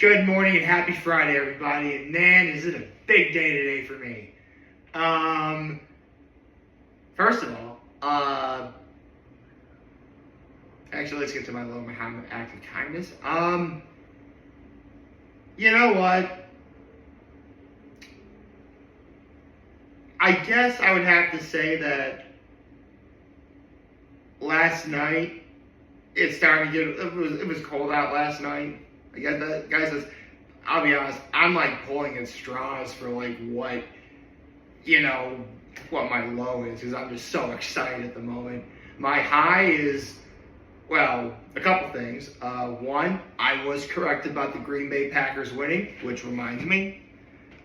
Good morning and happy Friday, everybody. And man, is it a big day today for me. First of all, actually, let's get to my little act of kindness. You know what? I guess I would have to say that last night, it started to get, it was cold out last night. I get that, guys. I'll be honest, I'm like pulling at straws for like what my low is, because I'm just so excited at the moment. My high is, well, a couple things. One, I was correct about the Green Bay Packers winning, which reminds me,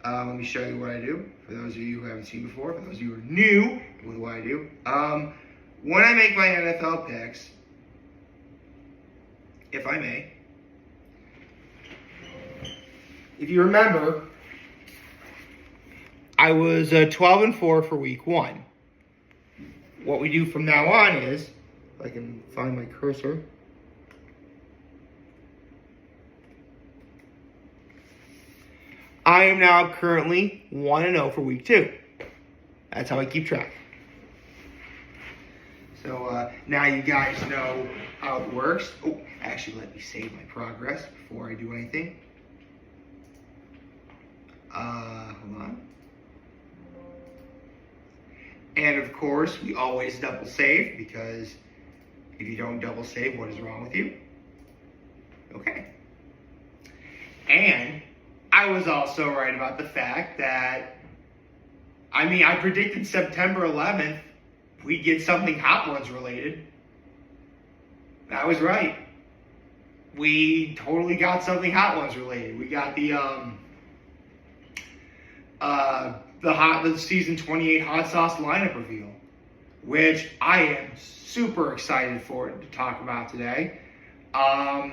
let me show you what I do. For those of you who haven't seen before, for those of you who are new with what I do, when I make my NFL picks, if I may, if you remember, I was 12-4 for week 1. What we do from now on is, if I can find my cursor, I am now currently 1-0 for week 2. That's how I keep track. So now you guys know how it works. Oh, actually, let me save my progress before I do anything. Hold on. And of course, we always double save, because if you don't double save, what is wrong with you? Okay. And I was also right about the fact that, I predicted September 11th, we'd get something Hot Ones related. I was right. We totally got something Hot Ones related. We got the season 28 hot sauce lineup reveal, which I am super excited for to talk about today, or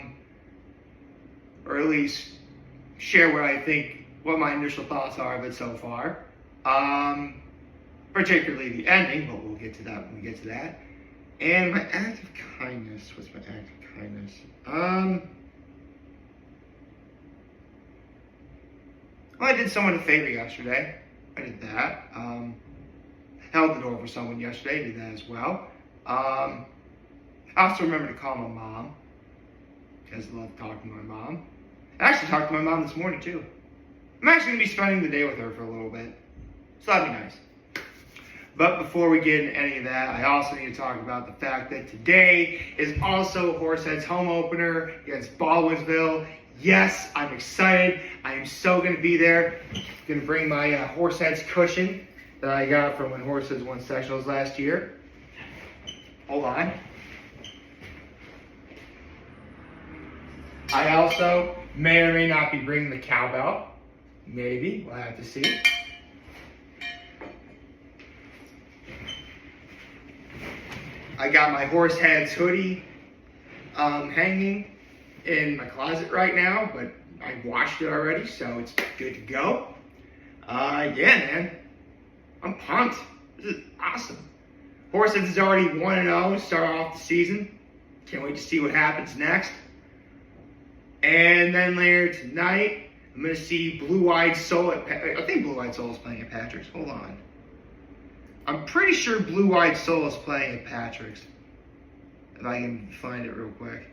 at least share what my initial thoughts are of it so far. Particularly the ending, but we'll get to that when we get to that. And my act of kindness. What's my act of kindness? Well, I did someone a favor yesterday. I did that. Held the door for someone yesterday. Did that as well. I also remember to call my mom, because I love talking to my mom. I actually talked to my mom this morning too. I'm actually going to be spending the day with her for a little bit, so that'd be nice. But before we get into any of that, I also need to talk about the fact that today is also Horsehead's home opener against Baldwinsville. Yes, I'm excited. I am so going to be there. I'm going to bring my Horseheads cushion that I got from when Horseheads won sectionals last year. Hold on. I also may or may not be bringing the cowbell. Maybe. We'll have to see. I got my Horseheads hoodie hanging in my closet right now, but I washed it already, so it's good to go. Yeah, man. I'm pumped. This is awesome. Horseheads is already 1-0, start off the season. Can't wait to see what happens next. And then later tonight, I'm going to see Blue-Eyed Soul I think Blue-Eyed Soul is playing at Patrick's. Hold on. I'm pretty sure Blue-Eyed Soul is playing at Patrick's. If I can find it real quick.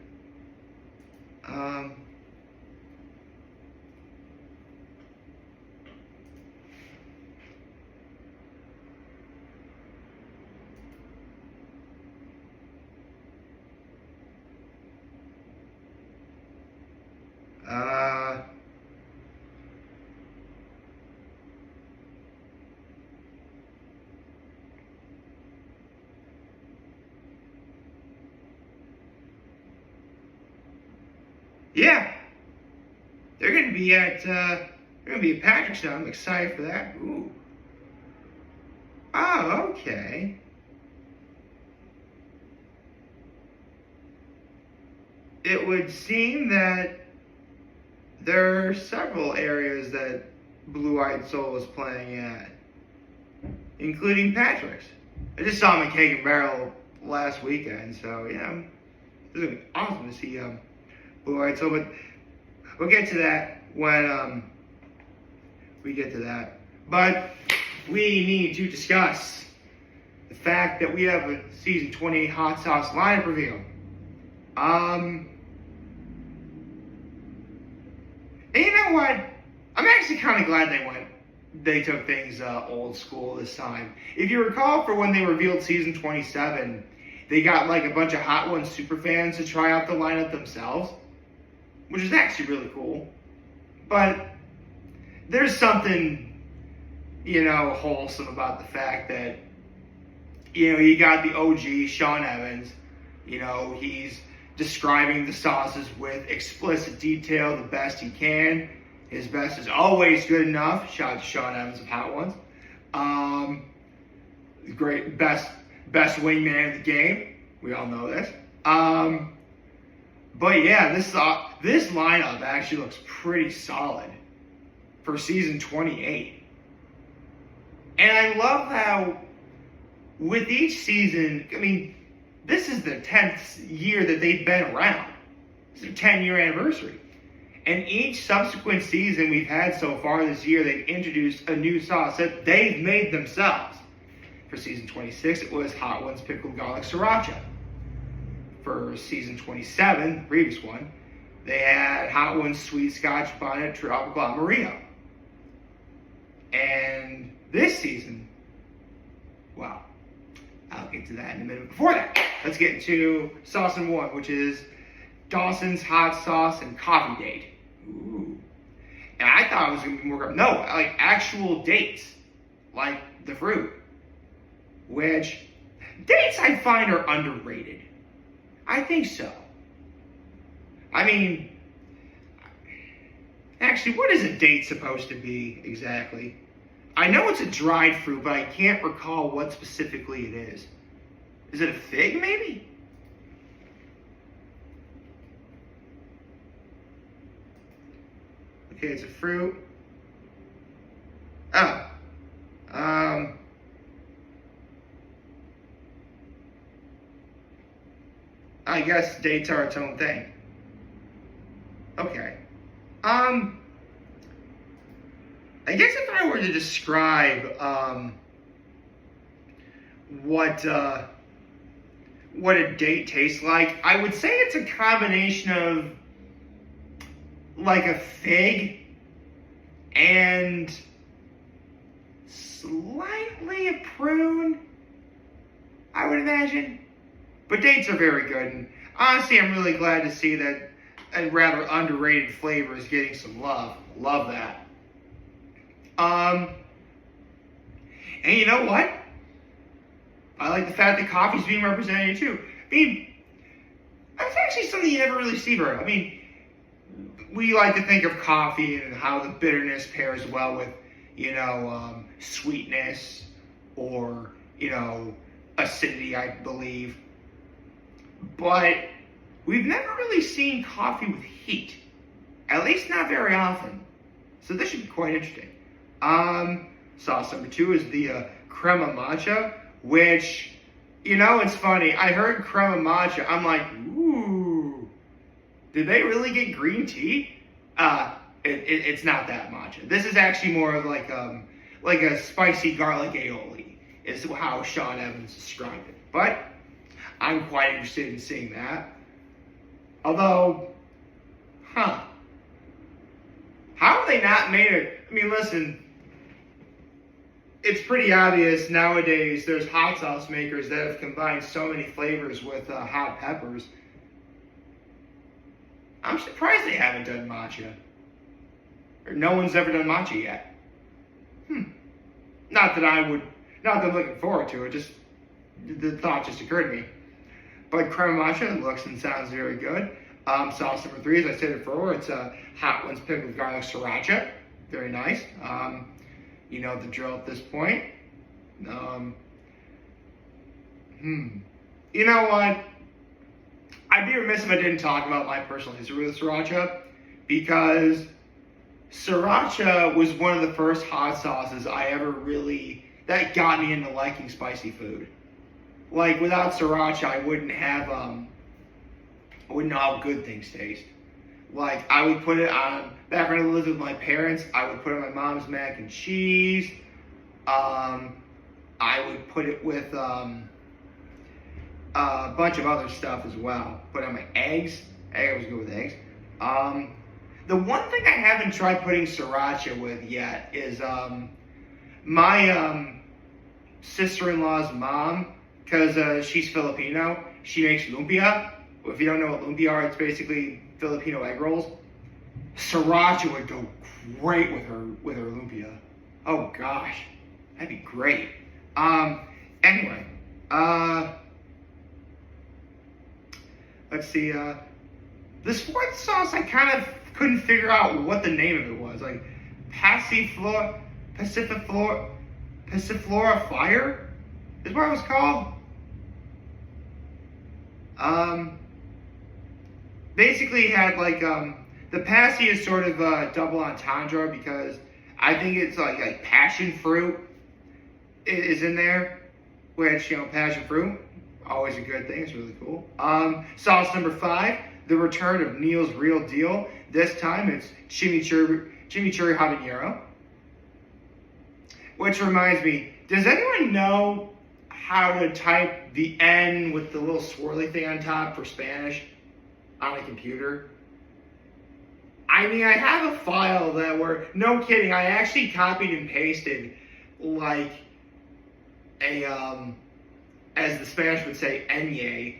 Yeah, they're gonna be at Patrick's now. I'm excited for that. Ooh. Oh, okay. It would seem that there are several areas that Blue-Eyed Soul is playing at, including Patrick's. I just saw him at Cake and Barrel last weekend, so yeah, it's gonna be awesome to see Blue-Eyed Soul. But we'll get to that when we get to that. But we need to discuss the fact that we have a season 28 hot sauce lineup reveal. And you know what? I'm actually kind of glad they took things old school this time. If you recall, for when they revealed season 27, they got like a bunch of Hot Ones super fans to try out the lineup themselves, which is actually really cool. But there's something, wholesome about the fact that, you got the OG Sean Evans. He's describing the sauces with explicit detail the best he can. His best is always good enough. Shout out to Sean Evans of Hot Ones. Great, best wingman in the game. We all know this. But yeah, this lineup actually looks pretty solid for season 28. And I love how with each season, this is the 10th year that they've been around. It's their 10-year anniversary. And each subsequent season we've had so far this year, they've introduced a new sauce that they've made themselves. For season 26, it was Hot Ones Pickled Garlic Sriracha. For season 27, the previous one, they had Hot Ones Sweet Scotch Bonnet Tropical Amarillo. And this season, wow, I'll get to that in a minute. Before that, let's get into sauce number 1, which is Dawson's Hot Sauce and Coffee Date. Ooh. And I thought it was going to be more, like actual dates, like the fruit. Which, dates I find are underrated. I think so. Actually, what is a date supposed to be exactly? I know it's a dried fruit, but I can't recall what specifically it is. Is it a fig, maybe? Okay, it's a fruit. Oh. I guess dates are its own thing. Okay. I guess if I were to describe what a date tastes like, I would say it's a combination of like a fig and slightly a prune, I would imagine. But dates are very good, and honestly, I'm really glad to see that a rather underrated flavor is getting some love. Love that. And you know what? I like the fact that coffee's being represented here too. That's actually something you never really see very. We like to think of coffee and how the bitterness pairs well with, sweetness or, acidity, I believe. But we've never really seen coffee with heat. At least not very often. So this should be quite interesting. Sauce number 2 is the crema matcha, which, it's funny. I heard crema matcha. I'm like, ooh, did they really get green tea? It's not that matcha. This is actually more of like a spicy garlic aioli, is how Sean Evans described it. But I'm quite interested in seeing that. Although, how have they not made it? Listen, it's pretty obvious nowadays there's hot sauce makers that have combined so many flavors with hot peppers. I'm surprised they haven't done matcha. Or no one's ever done matcha yet. Not that I'm looking forward to it, just the thought just occurred to me. But crema matcha looks and sounds very good. Sauce number 3, as I said before, it's Hot Ones Pickled Garlic Sriracha. Very nice. You know the drill at this point. You know what? I'd be remiss if I didn't talk about my personal history with sriracha, because sriracha was one of the first hot sauces I ever that got me into liking spicy food. Like, without sriracha, I wouldn't know how good things taste. Like, I would put it on, back when I lived with my parents, I would put it on my mom's mac and cheese. I would put it with a bunch of other stuff as well. Put it on my eggs. I always go with eggs. The one thing I haven't tried putting sriracha with yet is my sister-in-law's mom, because she's Filipino, she makes lumpia. If you don't know what lumpia are, it's basically Filipino egg rolls. Sriracha would go great with her lumpia. Oh gosh, that'd be great. Anyway, let's see. This fourth sauce, I kind of couldn't figure out what the name of it was. Like Passiflora Fire is what it was called. Basically it had like the passy is sort of a double entendre because I think it's like passion fruit is in there, which, you know, passion fruit, always a good thing. It's really cool. Sauce number 5, the return of Neil's Real Deal. This time it's chimichurri habanero. Which reminds me, does anyone know how to type the N with the little swirly thing on top for Spanish on a computer? I mean, I have a file that where, no kidding, I actually copied and pasted like a, as the Spanish would say, enye,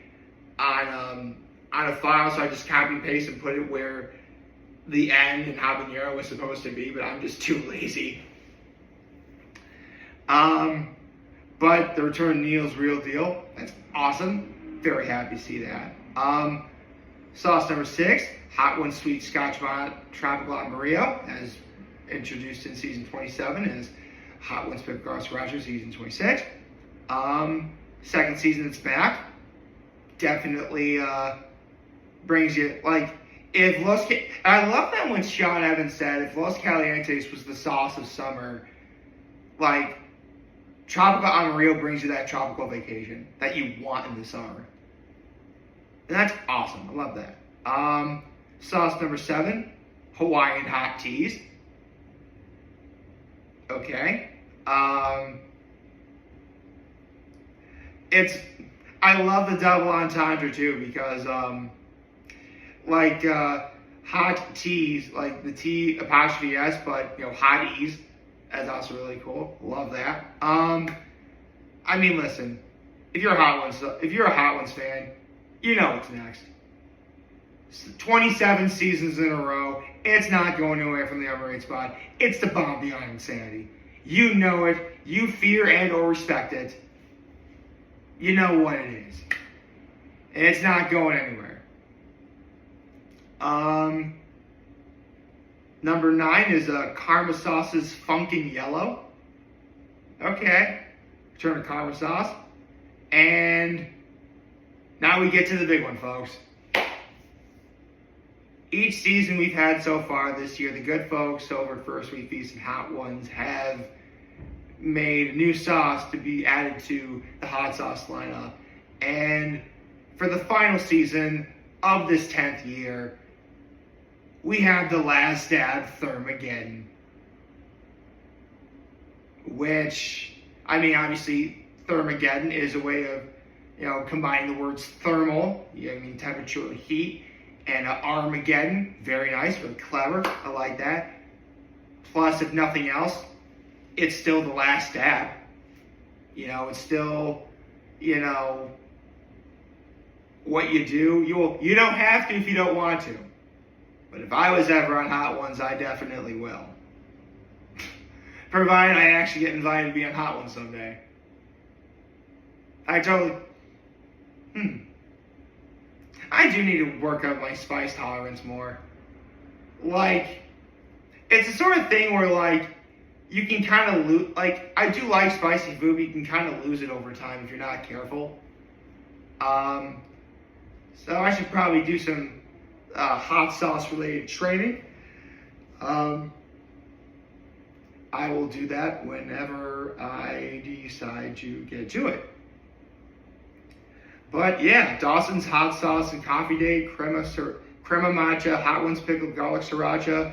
on a file, so I just copy and paste and put it where the N in habanero was supposed to be, but I'm just too lazy. But the return of Neil's Real Deal, that's awesome. Very happy to see that. Sauce number 6, Hot One Sweet Scotch Bonnet Tropical Amarillo, as introduced in season 27 as Hot Ones Pepper Garlic Sriracha season 26. Second season it's back. Definitely brings you, like, if I love that when Sean Evans said if Los Calientes was the sauce of summer, like, Tropical Amarillo brings you that tropical vacation that you want in the summer. And that's awesome. I love that. Sauce number 7, Hawaiian hot teas. Okay. I love the double entendre too because hot teas, like the T apostrophe S, but, you know, hotties, that's also really cool. Love that. I mean, listen, if you're a Hot Ones fan, you know what's next. 27 seasons in a row. It's not going away from the number 8 spot. It's the bomb beyond insanity. You know it. You fear and or respect it. You know what it is. And it's not going anywhere. Number 9 is Karma Sauce's Funkin' Yellow. Okay. Return of Karma Sauce. And now we get to the big one, folks. Each season we've had so far this year, the good folks over at First Sweet Feast and Hot Ones have made a new sauce to be added to the hot sauce lineup. And for the final season of this 10th year, we have the Last Dab Thermageddon. Which, I mean, obviously, Thermageddon is a way of, you know, combining the words thermal, I mean temperature and heat, and Armageddon, very nice, really clever, I like that. Plus, if nothing else, it's still the last dab. You know, it's still, you know, what you do. You don't have to if you don't want to. But if I was ever on Hot Ones, I definitely will. Provided I actually get invited to be on Hot Ones someday. I do need to work up my spice tolerance more. Like, it's the sort of thing where, like, you can kind of lose, like, I do like spicy food, but you can kind of lose it over time if you're not careful. So I should probably do some hot sauce related training. I will do that whenever I decide to get to it. But yeah, Dawson's Hot Sauce and Coffee Date, crema crema matcha, hot ones pickled garlic sriracha,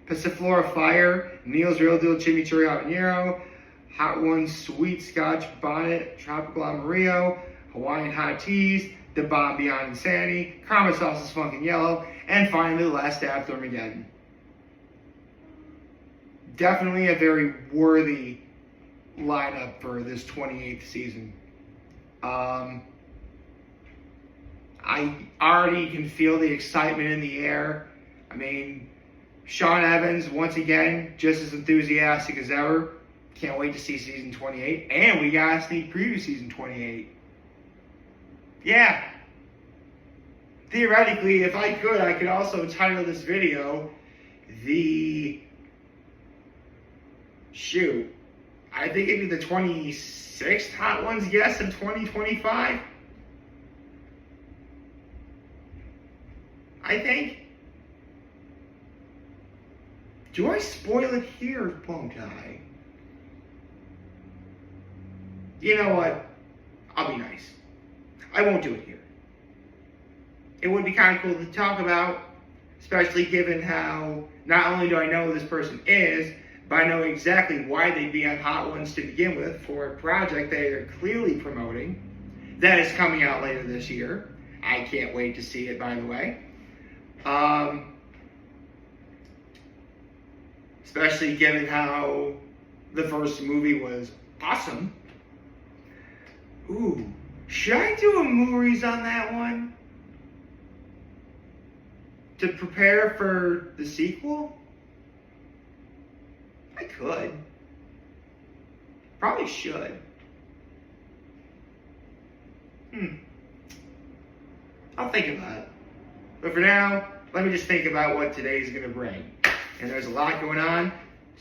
Passiflora Fire, Neil's Real Deal Chimichurri Habanero, Hot Ones Sweet Scotch Bonnet, Tropical Amarillo, Hawaiian Hot Teas, The Bomb Beyond Insanity, Caramel Sauces Funkin' Yellow, and finally the last after Armageddon. Definitely a very worthy lineup for this 28th season. I already can feel the excitement in the air. I mean, Sean Evans, once again, just as enthusiastic as ever. Can't wait to see season 28. And we got a sneak preview season 28. Yeah. Theoretically, if I could also title this video I think it'd be the 26th Hot Ones Guess of 2025. I think. Do I spoil it here, won't I? You know what? I'll be nice. I won't do it here. It would be kind of cool to talk about, especially given how not only do I know who this person is, but I know exactly why they'd be on Hot Ones to begin with for a project they are clearly promoting that is coming out later this year. I can't wait to see it, by the way. Especially given how the first movie was awesome. Ooh, should I do a movies on that one? To prepare for the sequel? I could. Probably should. I'll think about it. But for now, let me just think about what today's going to bring. And there's a lot going on,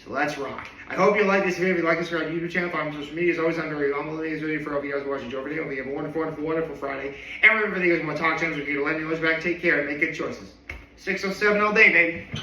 so let's rock. I hope you like this video. If you like this, subscribe to our YouTube channel, follow me on social media. As always, I'm very humble in this video for all of you guys watching. Enjoy the video. Hope you have a wonderful, wonderful, wonderful Friday. And remember, if you guys want to talk to us, we're here to let you know back. Take care and make good choices. 607 all day, baby.